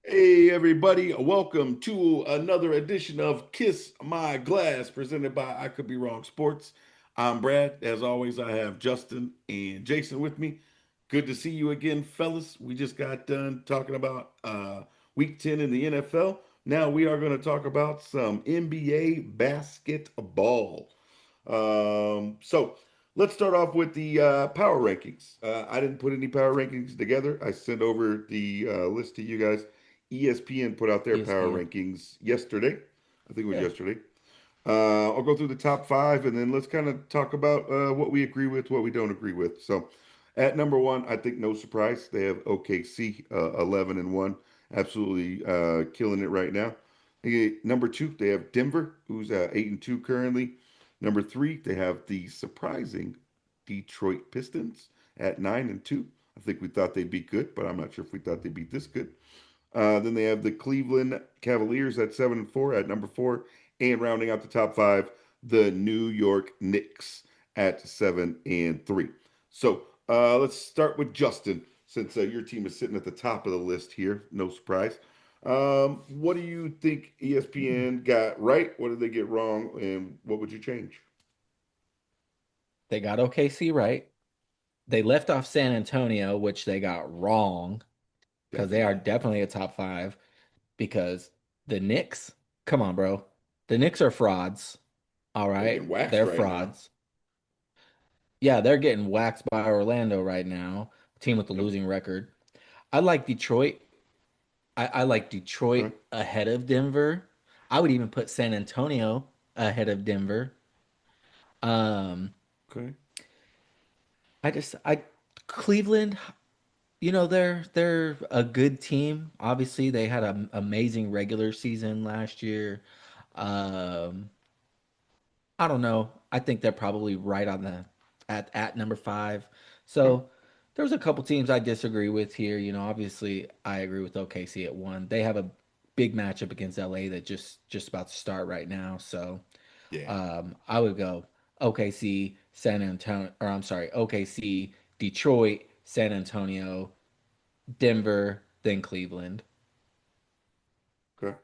Hey, everybody, welcome to another edition of Kiss My Glass presented by I Could Be Wrong Sports. I'm Brad. As always, I have Justin and Jason with me. Good to see you again, fellas. We just got done talking about week 10 in the NFL. Now we are going to talk about some NBA basketball. So let's start off with the power rankings. I didn't put any power rankings together. I sent over the list to you guys. ESPN put out their power ESPN. rankings yesterday. I think it was Yeah. yesterday. I'll go through the top five and then let's kind of talk about what we agree with, what we don't agree with. So, at number one, I think no surprise, they have OKC 11-1, absolutely killing it right now. Number two, they have Denver, who's 8-2 currently. Number three, they have the surprising Detroit Pistons at 9-2. I think we thought they'd be good, but I'm not sure if we thought they'd be this good. Then they have the Cleveland Cavaliers at 7-4 at number four, and rounding out the top five, the New York Knicks at 7-3. So let's start with Justin, since your team is sitting at the top of the list here. No surprise. What do you think ESPN got right? What did they get wrong? And what would you change? They got OKC right. They left off San Antonio, which they got wrong because they are Definitely. definitely a top five. Because the Knicks, come on, bro. The Knicks are frauds. All They're right. getting waxed They're right now. frauds. Yeah, they're getting waxed by Orlando right now, team with the Yep. losing record. I like Detroit. I like Detroit Okay. ahead of Denver. I would even put San Antonio ahead of Denver. Um, Okay. I Cleveland, they're a good team. Obviously, they had an amazing regular season last year. Um, I don't know. I think they're probably right on the at number five. Okay. So there was a couple teams I disagree with here. Obviously I agree with OKC at one. They have a big matchup against LA that just about to start right now. So Yeah. I would go OKC, San Antonio, or I'm sorry, OKC, Detroit, San Antonio, Denver, then Cleveland, Okay.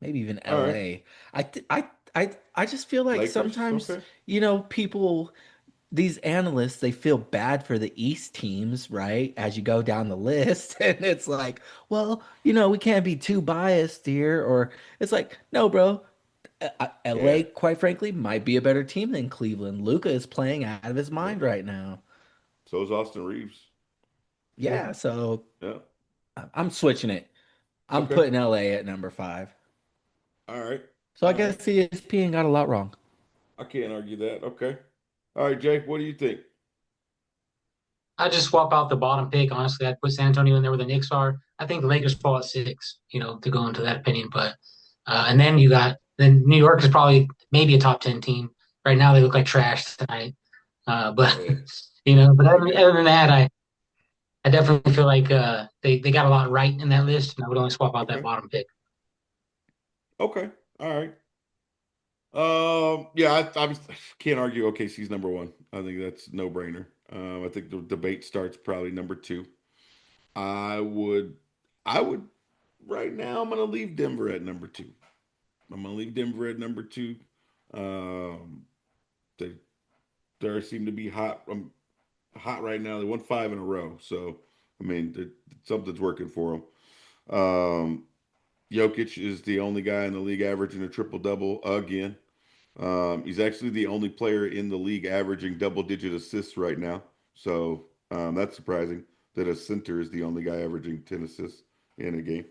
maybe even All right. LA. I just feel like Lakers. sometimes, Okay. people, these analysts, they feel bad for the East teams, right? As you go down the list, and it's like, well, we can't be too biased here, or it's like, no, bro. Yeah. LA, quite frankly, might be a better team than Cleveland. Luca is playing out of his Yeah. mind right now. So is Austin Reeves. Yeah, so Yeah. I'm switching it. I'm Okay. putting LA at number five. All right. So I All right. guess ESPN got a lot wrong. I can't argue that. Okay. All right, Jake, what do you think? I just swap out the bottom pick. Honestly, I'd put San Antonio in there where the Knicks are. I think the Lakers fall at six, to go into that opinion. But and then New York is probably maybe a top 10 team. Right now they look like trash tonight. But Yeah. but Okay. other than that, I definitely feel like they got a lot right in that list, and I would only swap out that Okay. bottom pick. Okay. All right. Yeah, I can't argue OKC's number one. I think that's no brainer. I think the debate starts probably number two. I would, I would, right now, I'm going to leave Denver at number two. I'm going to leave Denver at number two. Um, they, they seem to be hot right now. They won five in a row. So, I mean, something's working for them. Jokic is the only guy in the league averaging a triple double again. He's actually the only player in the league averaging double digit assists right now. So that's surprising that a center is the only guy averaging 10 assists in a game.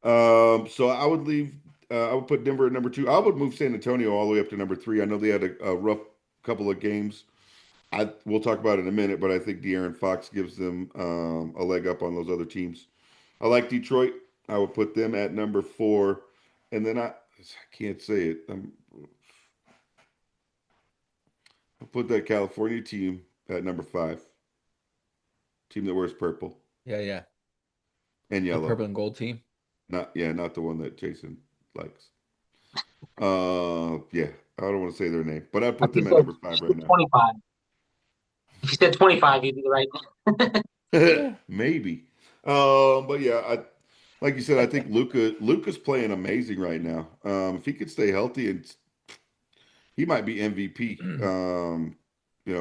So I would put Denver at number two. I would move San Antonio all the way up to number three. I know they had a rough couple of games. We'll talk about it in a minute, but I think De'Aaron Fox gives them a leg up on those other teams. I like Detroit. I would put them at number four, and then I can't say it. I'll put that California team at number five. Team that wears purple Yeah, yeah. and The yellow. purple and gold team. Not the one that Jason likes. Yeah, I don't want to say their name, but I Like put them at number five you right said now. 25. If you said 25, you'd be the right. Yeah. Maybe. But yeah, like you said, I think Luca's playing amazing right now. If he could stay healthy, and he might be MVP.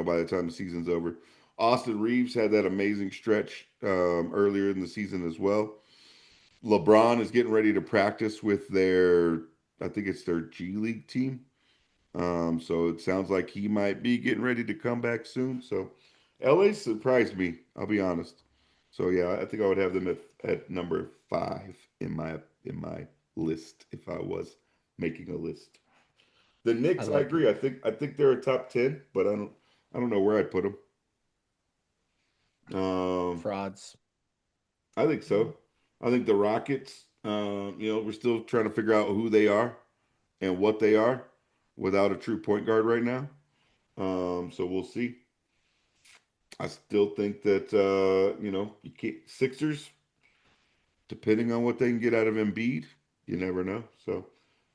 By the time the season's over. Austin Reeves had that amazing stretch earlier in the season as well. LeBron is getting ready to practice with I think it's their G League team. So it sounds like he might be getting ready to come back soon. So LA surprised me, I'll be honest. So yeah, I think I would have them at number five in my list if I was making a list. The I Knicks, I like it. agree. I think they're a top 10, but I don't know where I'd put them. Um, Frauds. I think so. I think the Rockets, we're still trying to figure out who they are and what they are without a true point guard right now. So we'll see. I still think that you can't Sixers, depending on what they can get out of Embiid, you never know. So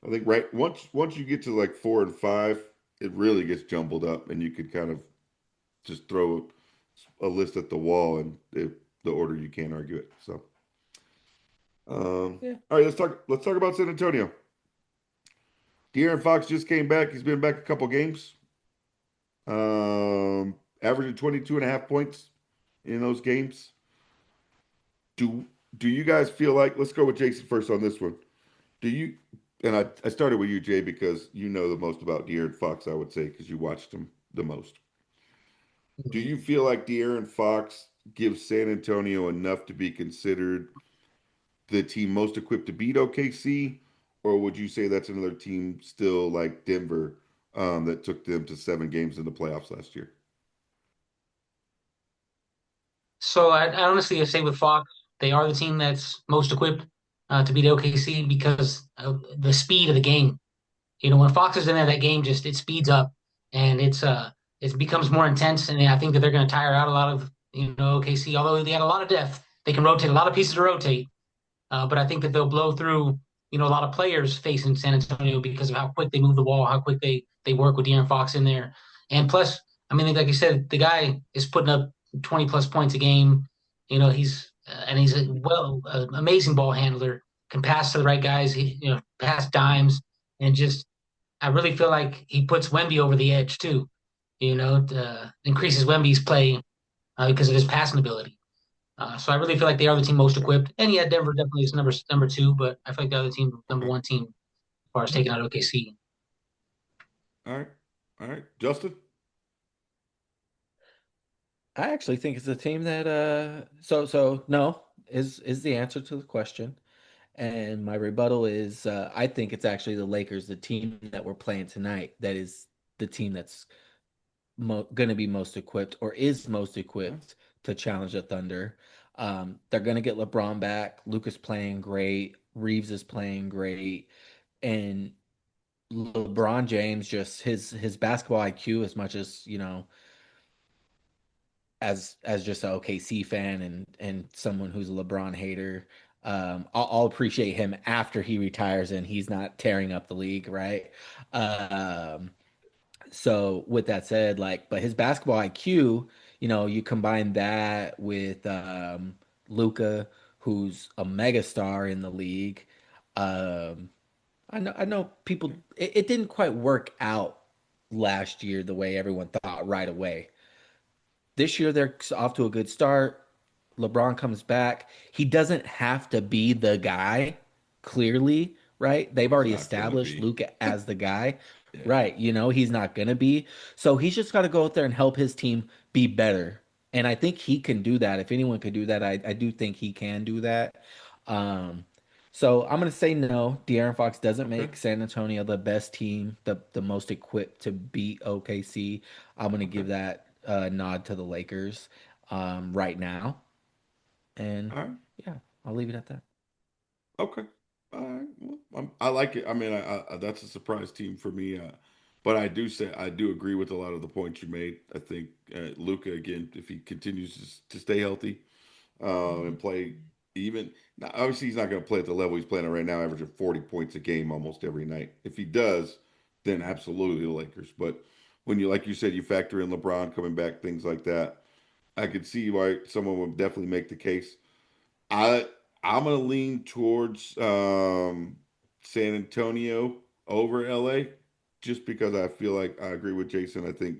I think right once you get to like 4 and 5, it really gets jumbled up, and you could kind of just throw a list at the wall, and the order you can't argue it. So Yeah. all right, let's talk about San Antonio. De'Aaron Fox just came back. He's been back a couple games. Averaging 22 and a half points in those games. Do do you guys feel like let's go with Jason first on this one. Do you and I started with you, Jay, because you know the most about De'Aaron Fox, I would say, because you watched him the most. Do you feel like De'Aaron Fox gives San Antonio enough to be considered the team most equipped to beat OKC, or would you say that's another team still like Denver that took them to 7 games in the playoffs last year? So I honestly say with Fox, they are the team that's most equipped to beat OKC because of the speed of the game. You know, when Fox is in there, that game just it speeds up and it becomes more intense. And I think that they're going to tire out a lot of OKC. Although they had a lot of depth, they can rotate a lot of pieces to rotate. But I think that they'll blow through, a lot of players facing San Antonio because of how quick they move the ball, how quick they work with De'Aaron Fox in there. And plus, I mean, like you said, the guy is putting up 20 plus points a game. He's a amazing ball handler, can pass to the right guys, pass dimes, and just I really feel like he puts Wemby over the edge too. Increases Wemby's play because of his passing ability. So I really feel like they are the team most equipped. And yeah, Denver definitely is number two, but I feel like the other team, number Okay. one team, as far as taking out OKC. All right. All right. Justin? I actually think it's a team that so no is the answer to the question. And my rebuttal is I think it's actually the Lakers, the team that we're playing tonight, that is the team that's going to be most equipped or is most Okay. equipped to challenge the Thunder. They're going to get LeBron back. Luka's playing great. Reeves is playing great. And LeBron James, just his basketball IQ, as much as as just an OKC fan and someone who's a LeBron hater, I'll appreciate him after he retires and he's not tearing up the league, right? Um, so with that said, like, but his basketball IQ, you combine that with Luca, who's a megastar in the league. Um, I know people. Okay. It didn't quite work out last year the way everyone thought right away. This year they're off to a good start. LeBron comes back. He doesn't have to be the guy, clearly, right? They've He's already not gonna established be. Luca as the guy, Yeah. right? He's not going to be. So he's just got to go out there and help his team be better. And I think he can do that. If anyone could do that, I do think he can do that. Um, so I'm going to say no. De'Aaron Fox doesn't Okay. make San Antonio the best team, the most equipped to beat OKC. I'm going to Okay. give that nod to the Lakers right now. And All right. yeah, I'll leave it at that. Okay. All right. Well, I like it. I mean, that's a surprise team for me. But I do agree with a lot of the points you made. I think Luca again, if he continues to stay healthy and play even now, obviously he's not going to play at the level he's playing at right now, averaging 40 points a game almost every night. If he does, then absolutely the Lakers. But when you like you said, you factor in LeBron coming back, things like that, I could see why someone would definitely make the case. I I'm gonna lean towards San Antonio over LA just because I feel like I agree with Jason. I think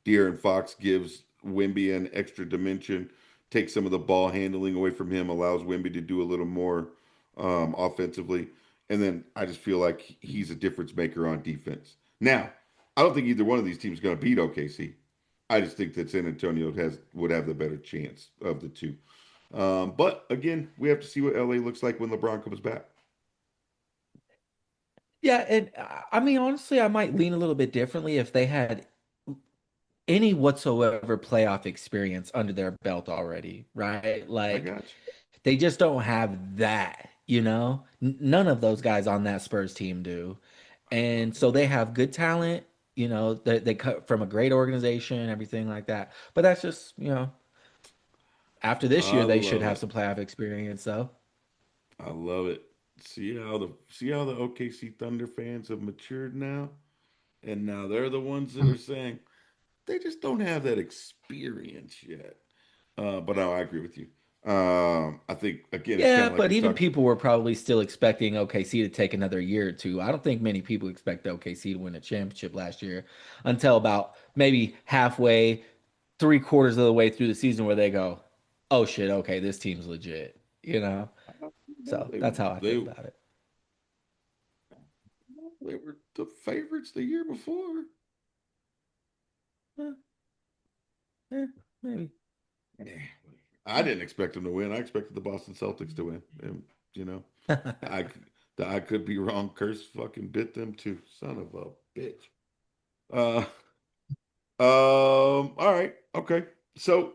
De'Aaron Fox gives Wemby an extra dimension, takes some of the ball handling away from him, allows Wemby to do a little more offensively. And then I just feel like he's a difference maker on defense. Now, I don't think either one of these teams is going to beat OKC. I just think that San Antonio would have the better chance of the two. But again, we have to see what LA looks like when LeBron comes back. Yeah, and I mean, honestly, I might lean a little bit differently if they had any whatsoever playoff experience under their belt already, right? I Like got they just don't have that, you know? None of those guys on that Spurs team do. And so they have good talent, you know, they cut from a great organization, everything like that. But that's just, you know, after you. this year I they should love have it. some playoff experience, though. I love it. See how the OKC Thunder fans have matured now, and now they're the ones that are saying they just don't have that experience yet. But no, I agree with you. I think again, it's kind Yeah, of like but we even talked. people were probably still expecting OKC to take another year or two. I don't think many people expect OKC to win a championship last year until about maybe halfway, three-quarters of the way through the season where they go, "Oh shit, okay, this team's legit." You know? No, So that's how I feel about it. they were the favorites the year before. Eh, eh, maybe. Yeah. I didn't expect them to win. I expected the Boston Celtics to win. And, you know, I I could be wrong. Curse fucking bit them too. Son of a bitch. Uh, all right. Okay. So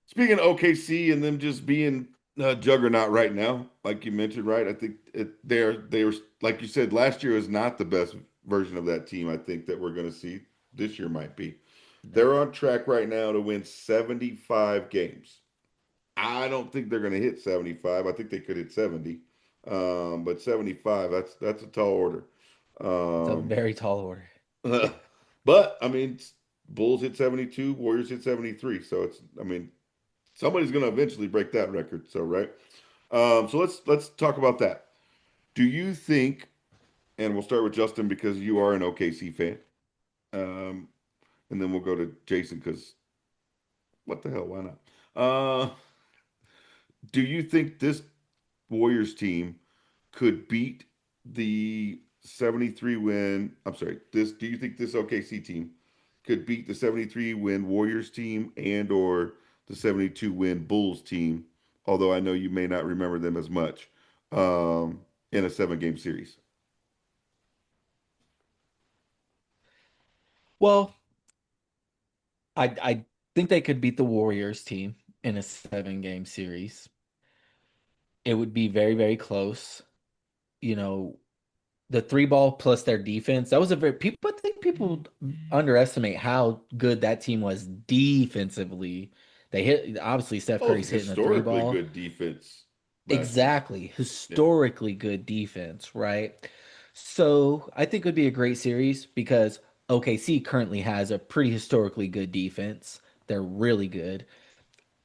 speaking of OKC and them just being a juggernaut right now, like you mentioned, right? I think they were like you said last year was not the best version of that team. I think that we're going to see this year might be. No. They're on track right now to win 75 games. I don't think they're going to hit 75. I think they could hit 70. But 75, that's a tall order. It's a Um, very tall order. but I mean, Bulls hit 72, Warriors hit 73. So I mean, somebody's going to eventually break that record. So right. So let's talk about that. Do you think? And we'll start with Justin because you are an OKC fan. Um, and then we'll go to Jason because what the hell? Why not? Do you think this Warriors team could beat the 73 win? I'm sorry. This do you think this OKC team could beat the 73 win Warriors team and or the 72 win Bulls team? Although I know you may not remember them as much in a 7 game series. Well, I think they could beat the Warriors team in a seven-game series. It would be very, very close. You know, the three ball plus their defense. That was a very people. I think people underestimate how good that team was defensively. They hit obviously Steph Oh, Curry's hitting the three historically ball. good defense last year. Exactly. Yeah. Historically good defense, right? So I think it would be a great series because OKC currently has a pretty historically good defense. They're really good.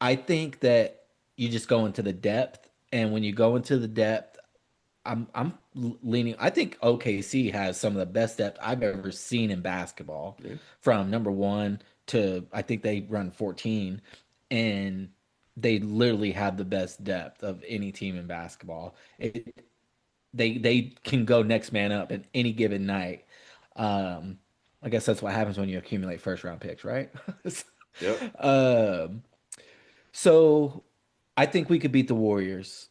I think that you just go into the depth, and when you go into the depth, I'm leaning. I think OKC has some of the best depth I've ever seen in basketball. Yeah. From number one to I think they run 14, and they literally have the best depth of any team in basketball. They can go next man up at any given night. Um, I guess that's what happens when you accumulate first round picks, right? Yep. um, so I think we could beat the Warriors.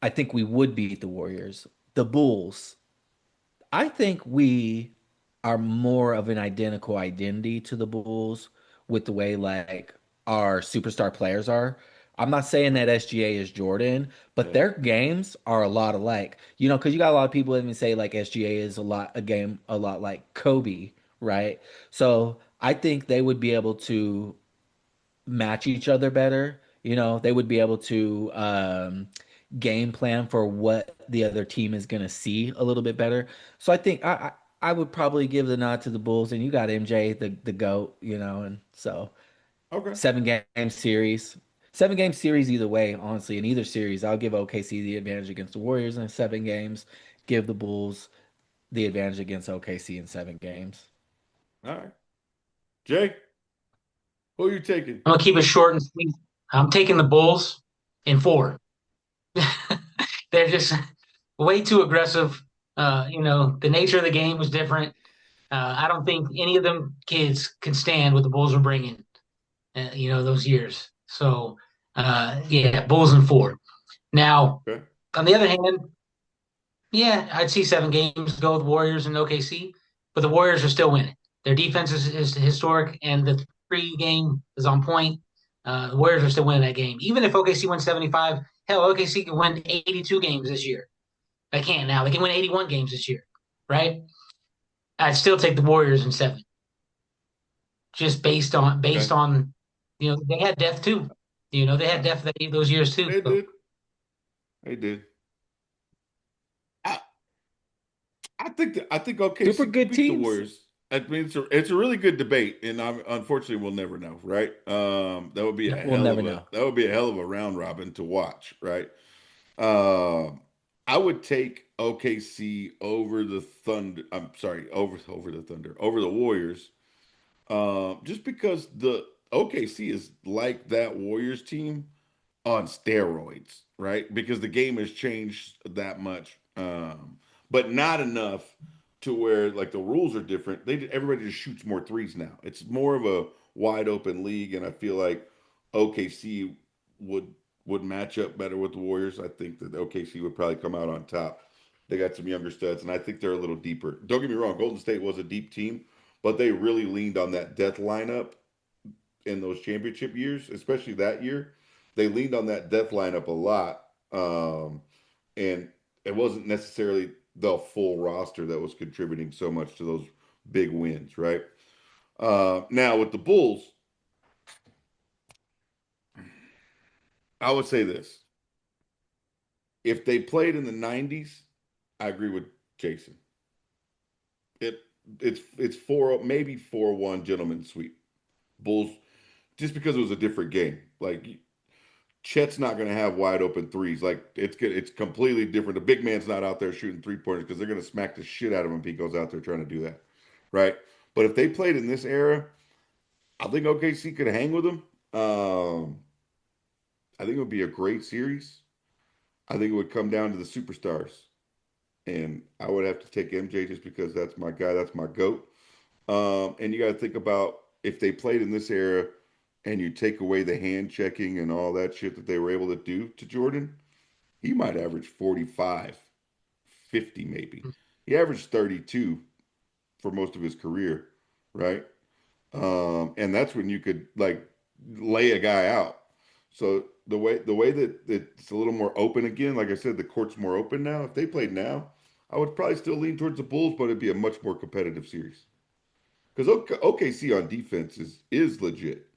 I think we would beat the Warriors. The Bulls. I think we are more of an identical identity to the Bulls with the way like our superstar players are. I'm not saying that SGA is Jordan, but Yeah. their games are a lot alike. You know, because you got a lot of people that even say like SGA is a game a lot like Kobe, right? So I think they would be able to match each other better. You know, they would be able to game plan for what the other team is going to see a little bit better. So I think I would probably give the nod to the Bulls, and you got MJ, the goat, you know, and so Okay. 7 game series. 7 game series either way, honestly. In either series, I'll give OKC the advantage against the Warriors in 7 games, give the Bulls the advantage against OKC in 7 games. All right. Jay, who are you taking? I'm gonna keep it short and sweet. I'm taking the Bulls in four. They're just way too aggressive. The nature of the game was different. I don't think any of them kids can stand what the Bulls were bringing. Those years. So, yeah, Bulls in four. Now, Okay. on the other hand, yeah, I'd see 7 games go with Warriors and OKC, but the Warriors are still winning. Their defense is historic, and the game is on point. The Warriors are still winning that game. Even if OKC wins 75, hell, OKC can win 82 games this year. They can't now. They can win 81 games this year, right? I'd still take the Warriors in seven, just based Okay. on they had depth too. They All had right. depth those years too. They So did. They did. I, I think Super OKC could good beat the teams. Warriors. I mean, it's a really good debate, and unfortunately we'll never know, right? That would be a We'll hell never of a know. that would be a hell of a round robin to watch, right? Um, I would take OKC over the Thunder. I'm sorry, over the Thunder, over the Warriors. Just because the OKC is like that Warriors team on steroids, right? Because the game has changed that much, but not enough to where like the rules are different. Everybody just shoots more threes now. It's more of a wide open league, and I feel like OKC would would match up better with the Warriors. I think that OKC would probably come out on top. They got some younger studs, and I think they're a little deeper. Don't get me wrong, Golden State was a deep team, but they really leaned on that death lineup in those championship years, especially that year. They leaned on that death lineup a lot, and it wasn't necessarily the full roster that was contributing so much to those big wins, right? Now with the Bulls, I would say this: if they played in the '90s, I agree with Jason. It it's 4 maybe 4-1 gentleman sweep. Bulls just because it was a different game. Like Chet's not going to have wide open threes. Like it's completely different. The big man's not out there shooting 3 pointers because they're going to smack the shit out of him if he goes out there trying to do that, right? But if they played in this era, I think OKC could hang with them. I think it would be a great series. I think it would come down to the superstars, and I would have to take MJ just because that's my guy, that's my goat. And you got to think about if they played in this era and you take away the hand checking and all that shit that they were able to do to Jordan, he might average 45, 50 maybe. He averaged 32 for most of his career, right? And that's when you could like lay a guy out. So the way that it's a little more open again, like I said, the court's more open now. If they played now, I would probably still lean towards the Bulls, but it'd be a much more competitive series. Because OKC on defense is legit.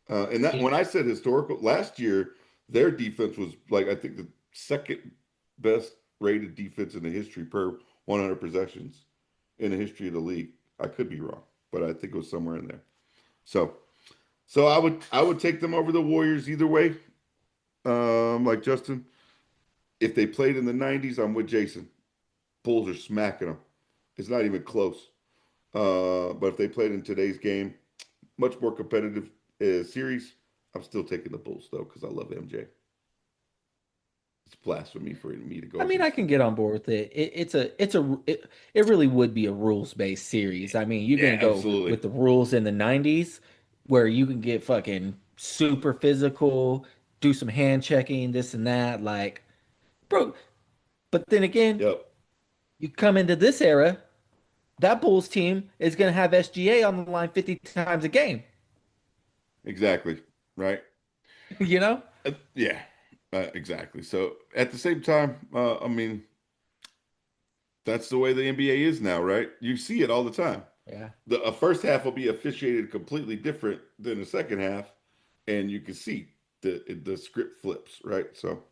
And that yeah, when I said historical, last year their defense was like I think the second best rated defense in the history per 100 possessions in the history of the league. I could be wrong, but I think it was somewhere in there. So so I would take them over the Warriors either way. Like Justin, if they played in the '90s, I'm with Jason. Bulls are smacking them. It's not even close. But if they played in today's game, much more competitive series. I'm still taking the Bulls though because I love MJ. It's blasphemy for me to go I mean, I against can him. get on board with it. It really would be a rules based series. I mean, you're Yeah, gonna go absolutely. with the rules in the '90s, where you can get fucking super physical, do some hand checking, this and that, like, bro. But then again, Yep, you come into this era, that Bulls team is gonna have SGA on the line 50 times a game. exactly. Right. You know? Yeah, exactly. So at the same time, I mean, that's the way the NBA is now, right? You see it all the time. Yeah. The first half will be officiated completely different than the second half, and you can see the script flips, right? So, all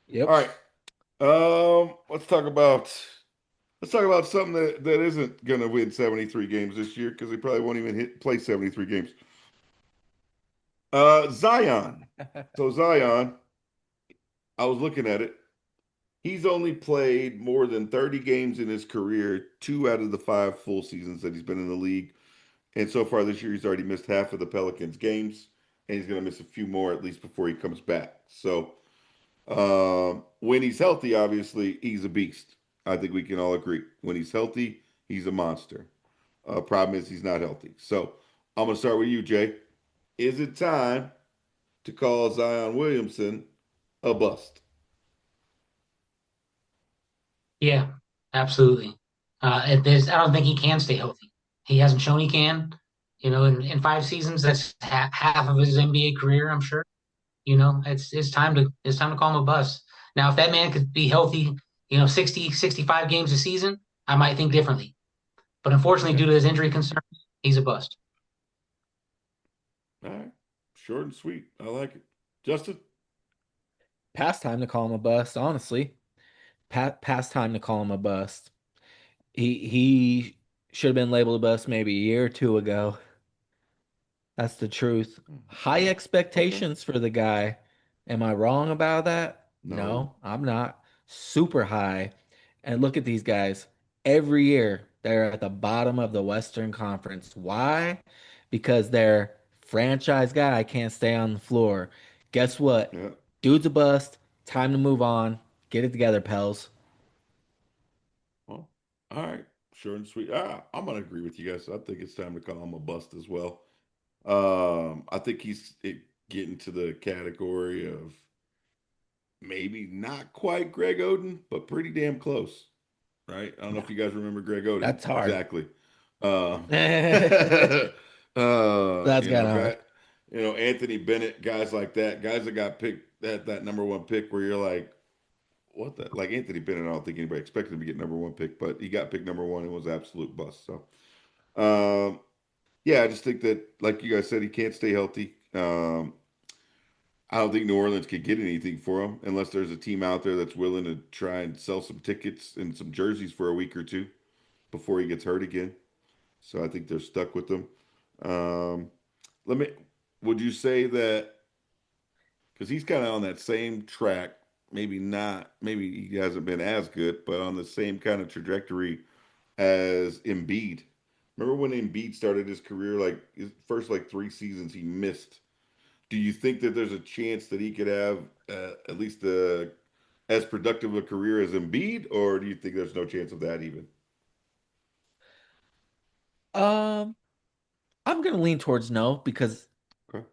Yep. right, let's talk about something that isn't gonna win 73 games this year because they probably won't even play 73 games. Zion. So Zion, I was looking at it. He's only played more than 30 games in his career, two out of the five full seasons that he's been in the league. And so far this year, he's already missed half of the Pelicans' games, and he's going to miss a few more at least before he comes back. So when he's healthy, obviously, he's a beast. I think we can all agree. When he's healthy, he's a monster. Problem is, he's not healthy. So I'm going to start with you, Jay. Is it time to call Zion Williamson a bust? Yeah, absolutely. I don't think he can stay healthy. He hasn't shown he can. In 5 seasons, that's half of his NBA career, I'm sure. It's time to call him a bust. Now, if that man could be healthy, 60, 65 games a season, I might think differently. But unfortunately, Okay. due to his injury concerns, he's a bust. All right. Short and sweet. I like it. Justin? Past time to call him a bust, honestly. Past time to call him a bust. He should have been labeled a bust maybe a year or two ago. That's the truth. High Oh, okay. expectations for the guy. Am I wrong about that? No. No, I'm not. Super high. And look at these guys. Every year, they're at the bottom of the Western Conference. Why? Because their franchise guy can't stay on the floor. Guess what? Yeah. Dude's a bust. Time to move on. Get it together, pals. Well, all right. Short and sweet. I'm gonna agree with you guys. I think it's time to call him a bust as well. I think getting to the category of maybe not quite Greg Oden, but pretty damn close, right? I don't know if you guys remember Greg Oden That's hard. exactly. Um, That's kind of hard. guy, Anthony Bennett, guys like that, guys that got picked that number one pick, where you're like, what the like Anthony Bennett? I don't think anybody expected him to get number one pick, but he got picked number one and was absolute bust. So, um, yeah, I just think that, like you guys said, he can't stay healthy. I don't think New Orleans could get anything for him unless there's a team out there that's willing to try and sell some tickets and some jerseys for a week or two before he gets hurt again. So I think they're stuck with him. Um, let me. Would you say that because he's kind of on that same track? Maybe not. Maybe he hasn't been as good, but on the same kind of trajectory as Embiid. Remember when Embiid started his career? Like his first like 3 seasons, he missed. Do you think that there's a chance that he could have at least as productive a career as Embiid, or do you think there's no chance of that even? Um, I'm gonna lean towards no because Okay.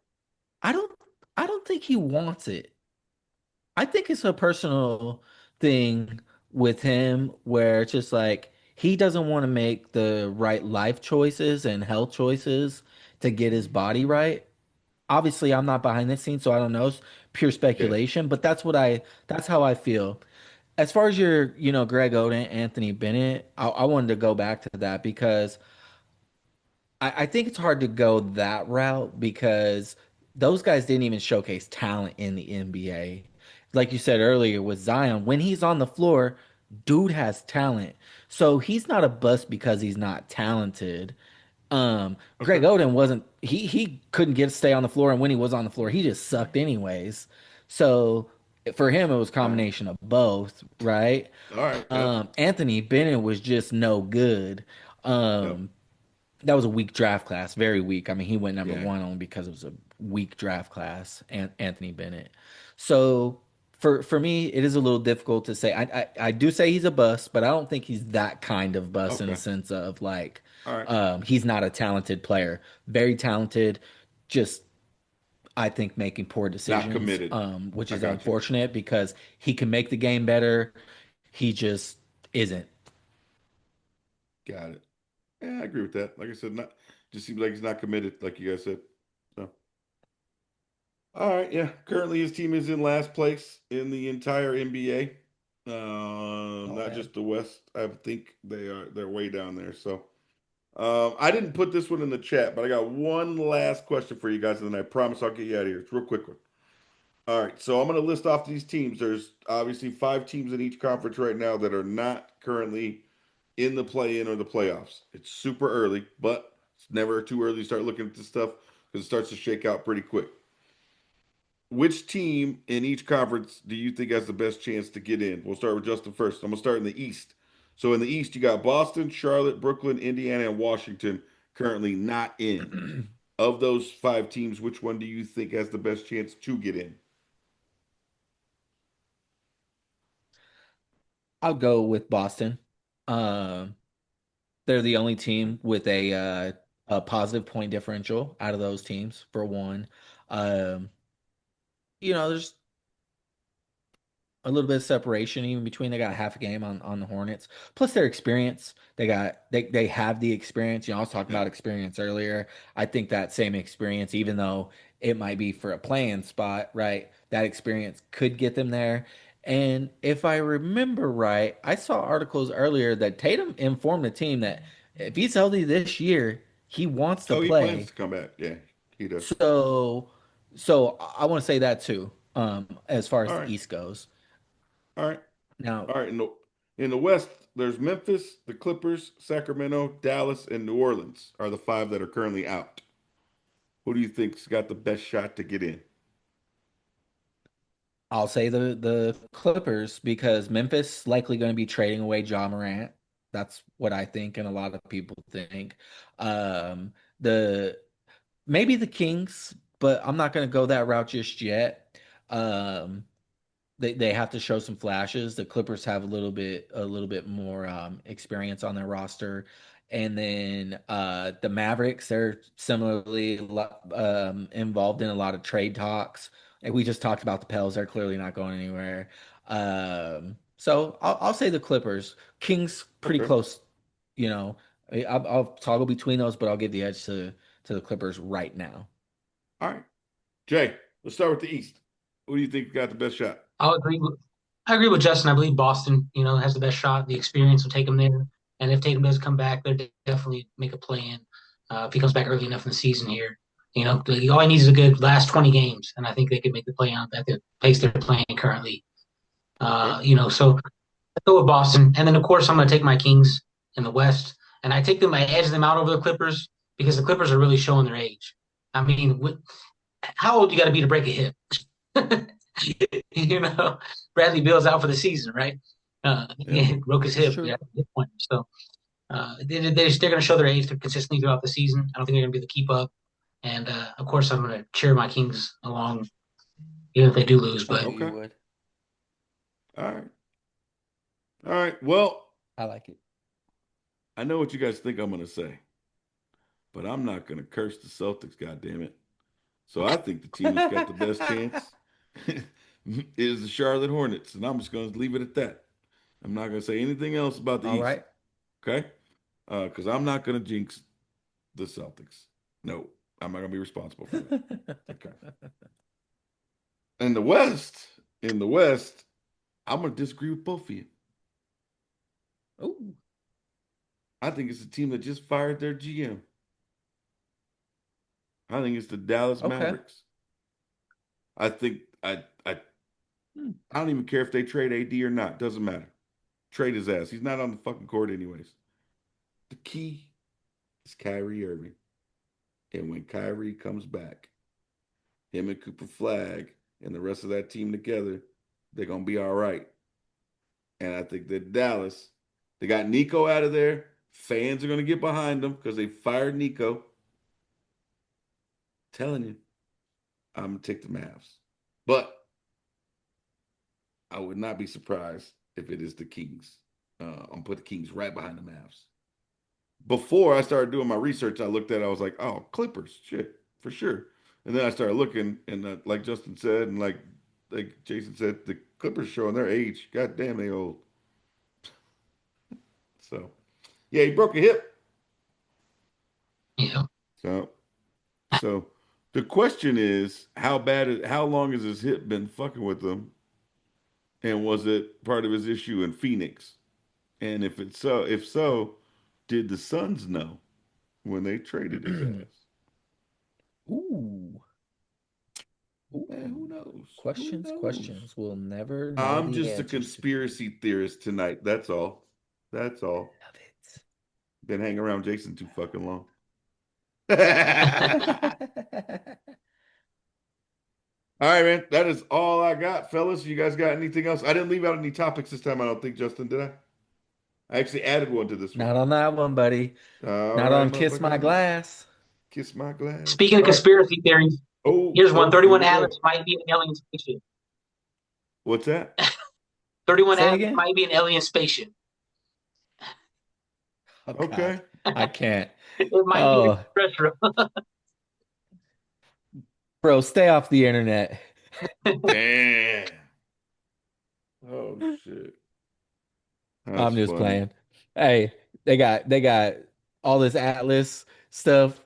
I don't I don't think he wants it. I think it's a personal thing with him where it's just like he doesn't want to make the right life choices and health choices to get his body right. Obviously, I'm not behind the scenes, so I don't know. It's pure Yeah. speculation, but that's how I feel. As far as Greg Oden, Anthony Bennett, I wanted to go back to that because I think it's hard to go that route because those guys didn't even showcase talent in the NBA. Like you said earlier with Zion, when he's on the floor, dude has talent. So he's not a bust because he's not talented. Greg Okay. Oden wasn't he couldn't get stay on the floor, and when he was on the floor, he just sucked anyways. So for him it was a All right. combination of both, right? All right. Yep. Anthony Bennett was just no good. Yep. Um, that was a weak draft class, very weak. I mean, he went number Yeah. one only because it was a weak draft class, and Anthony Bennett. So for me, it is a little difficult to say. I do say he's a bust, but I don't think he's that kind of bust in the Okay. sense of like All right. he's not a talented player. Very talented, just I think making poor Not decisions, committed. which I is got you. unfortunate because he can make the game better. He just isn't. Got it. Yeah, I agree with that. Like I said, not just seems like he's not committed, like you guys said. So, all right. Yeah. Currently, his team is in last place in the entire NBA. Oh Not man. just the West. I think they're way down there. So. I didn't put this one in the chat, but I got one last question for you guys, and then I promise I'll get you out of here. It's a real quick one. All right, so I'm going to list off these teams. There's obviously 5 teams in each conference right now that are not currently in the play-in or the playoffs. It's super early, but it's never too early to start looking at this stuff because it starts to shake out pretty quick. which team in each conference do you think has the best chance to get in? We'll start with Justin first. I'm gonna start in the East. So in the East, you got Boston, Charlotte, Brooklyn, Indiana, and Washington currently not in. Of those five teams, which one do you think has the best chance to get in? I'll go with Boston. Um, they're the only team with a positive point differential out of those teams for one. Um, there's a little bit of separation even between they got half a game on the Hornets. Plus their experience. They have the experience. I was talking Yeah. about experience earlier. I think that same experience, even though it might be for a playing spot, right? That experience could get them there. And if I remember right, I saw articles earlier that Tatum informed the team that if he's healthy this year, he wants to Oh, he plans play. to come back. Yeah, he does. So so I want to say that too, as far All as the right. East goes. All right. Now, All right. In the West, there's Memphis, the Clippers, Sacramento, Dallas, and New Orleans are the five that are currently out. Who do you think's got the best shot to get in? I'll say the Clippers because Memphis likely going to be trading away Ja Morant. That's what I think, and a lot of people think. The maybe the Kings, but I'm not going to go that route just yet. Um, they have to show some flashes. The Clippers have a little bit more experience on their roster, and then the Mavericks they're similarly involved in a lot of trade talks. And we just talked about the Pels; they're clearly not going anywhere. So I'll say the Clippers. Kings pretty Okay. close. You know, I'll toggle between those, but I'll give the edge to the Clippers right now. All right. Jay, let's start with the East. Who do you think got the best shot? I'll agree with I agree with Justin. I believe Boston, has the best shot. The experience will take them there. And if Tatum does come back, they'll definitely make a play in. If he comes back early enough in the season here, all he needs is a good last 20 games, and I think they could make the play on at the pace they're playing currently. Okay. So I go with Boston, and then of course I'm going to take my Kings in the West, and I edge them out over the Clippers because the Clippers are really showing their age. I mean, how old you got to be to break a hip? you know, Bradley Beal's out for the season, right? Yeah. He broke his That's hip true. at hip point. So they're going to show their age consistently throughout the season. I don't think they're going to be able to keep up. And of course, I'm going to cheer my Kings along, even if they do lose. I But knew you Okay. would. All right. All right. Well, I like it. I know what you guys think I'm going to say, but I'm not going to curse the Celtics, God damn it. So I think the team that's got the best chance is the Charlotte Hornets, and I'm just going to leave it at that. I'm not going to say anything else about the All East, right. okay? Because I'm not going to jinx the Celtics. No, I'm not going to be responsible for that. Okay. In the West, in the West, I'm going to disagree with both of you. Ooh, I think it's the team that just fired their GM. I think it's the Dallas okay. Mavericks. I think Hmm. I don't even care if they trade AD or not. Doesn't matter. Trade his ass. He's not on the fucking court anyways. The key is Kyrie Irving. And when Kyrie comes back, him and Cooper Flag and the rest of that team together, they're gonna be all right. And I think that Dallas, they got Nico out of there. Fans are gonna get behind them because they fired Nico. Telling you, I'm gonna take the Mavs. But I would not be surprised if it is the Kings. I'm gonna put the Kings right behind the Mavs. Before I started doing my research, I looked at it, I was like, oh, Clippers, shit, for sure. And then I started looking, and like Justin said, and like Jason said, the Clippers showing their age. God damn, they old. So yeah, he broke a hip. yeah, So so the question is, how long has his hip been fucking with him, and was it part of his issue in Phoenix? And if so, did the Suns know when they traded his ass? Ooh. Man, who Ooh. knows? Who Questions, knows? questions. We'll never know I'm the just a answers to. conspiracy theorist tonight. That's all. That's all. Love it. Been hanging around Jason too fucking long. All right, man. That is all I got, fellas. You guys got anything else? I didn't leave out any topics this time, I don't think, Justin, did I? I actually added one to this one. Not on that one, buddy. All Not right, on Kiss My motherfucker. Glass. Kiss my glass. Speaking of All right. conspiracy theories, here's one: Here 31 we Atlas go. might be an alien spaceship. What's that? 31 Say Atlas again? might be an alien spaceship. Oh God. Okay. I can't. It might be Oh, extraterrestrial. bro, stay off the internet. Damn. Oh shit. That's I'm just funny. playing. Hey, they got all this Atlas stuff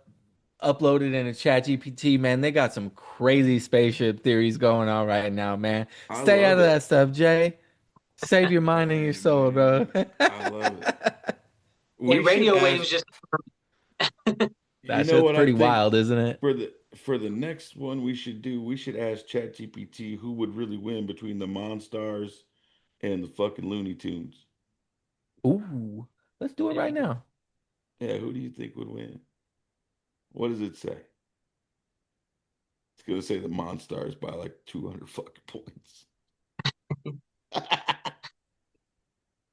uploaded into ChatGPT, man. They got some crazy spaceship theories going on right now, man. I Stay out love of it. that stuff, Jay. Save your mind and your Hey soul, bro. man. I love it. Hey, We should radio ask, waves just you That know shit's what I pretty think wild, isn't it? for the next one we should do, we should ask ChatGPT who would really win between the Monstars and the fucking Looney Tunes. Ooh, let's do it right now. Yeah, who do you think would win? What does it say? It's gonna say the Monstars by like 200 fucking points.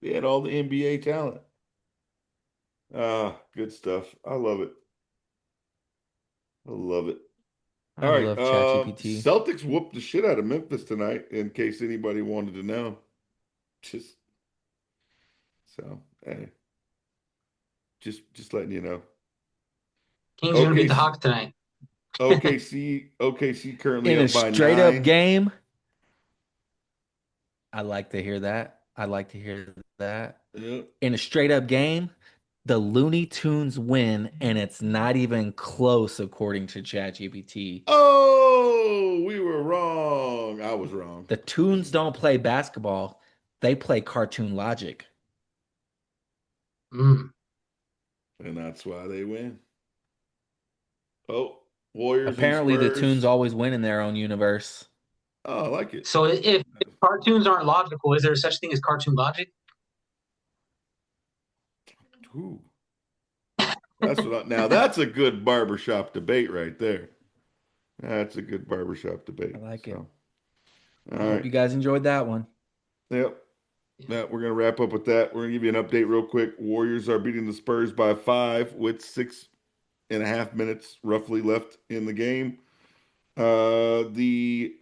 They had all the NBA talent. Ah, good stuff. I love it. I love it. I All right. love ChatGPT. Celtics whooped the shit out of Memphis tonight, in case anybody wanted to know. Just so, hey, just letting you know. Kings are gonna beat the OKC, Hawks tonight. OKC currently In a up by straight up 9. game, I like to hear that. I like to hear that. Yep. In a straight up game, the Looney Tunes win, and it's not even close according to ChatGPT. Oh, we were wrong. I was wrong. The Tunes don't play basketball, they play cartoon logic. Mm. And that's why they win. Oh, Warriors and Apparently, the Tunes Spurs. always win in their own universe. Oh, I like it. So if cartoons aren't logical, is there such thing as cartoon logic? Ooh, now that's a good barbershop debate right there. That's a good barbershop I debate. like it. So, all I hope right. you guys enjoyed that one. Yep. We're gonna wrap up with that. We're gonna give you an update real quick. Warriors are beating the Spurs by 5 with 6.5 minutes roughly left in the game. The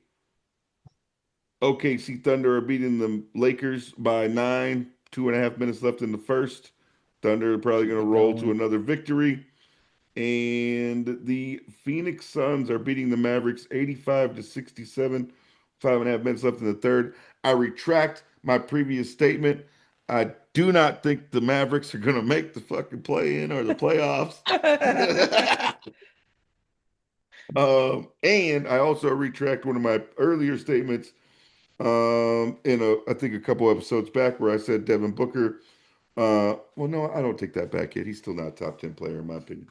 OKC Thunder are beating the Lakers by 9, 2.5 minutes left in the first. Thunder are probably Keep gonna it roll to going. another victory. And the Phoenix Suns are beating the Mavericks 85 to 67. 5.5 minutes left in the third. I retract my previous statement. I do not think the Mavericks are going to make the fucking play in or the playoffs. And I also retract one of my earlier statements I think a couple episodes back where I said Devin Booker. Well, no, I don't take that back yet. He's still not a top 10 player in my opinion.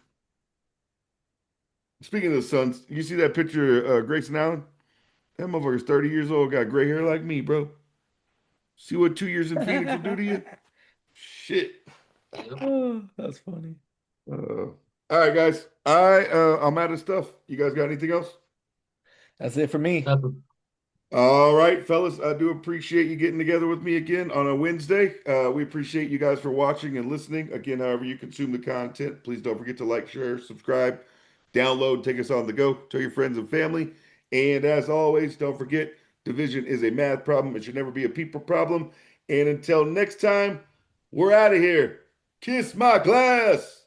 Speaking of the Suns, you see that picture of Grayson Allen? That motherfucker's 30 years old, got gray hair like me, bro. See what 2 years in Phoenix will do to you? Shit. Yep. Oh, that's funny. All right, guys. I'm out of stuff. You guys got anything else? That's it for me. All right, fellas. I do appreciate you getting together with me again on a Wednesday. We appreciate you guys for watching and listening. Again, however you consume the content, please don't forget to like, share, subscribe, download, take us on the go, tell your friends and family. And as always, don't forget, division is a math problem. It should never be a people problem. And until next time, we're out of here. Kiss my glass.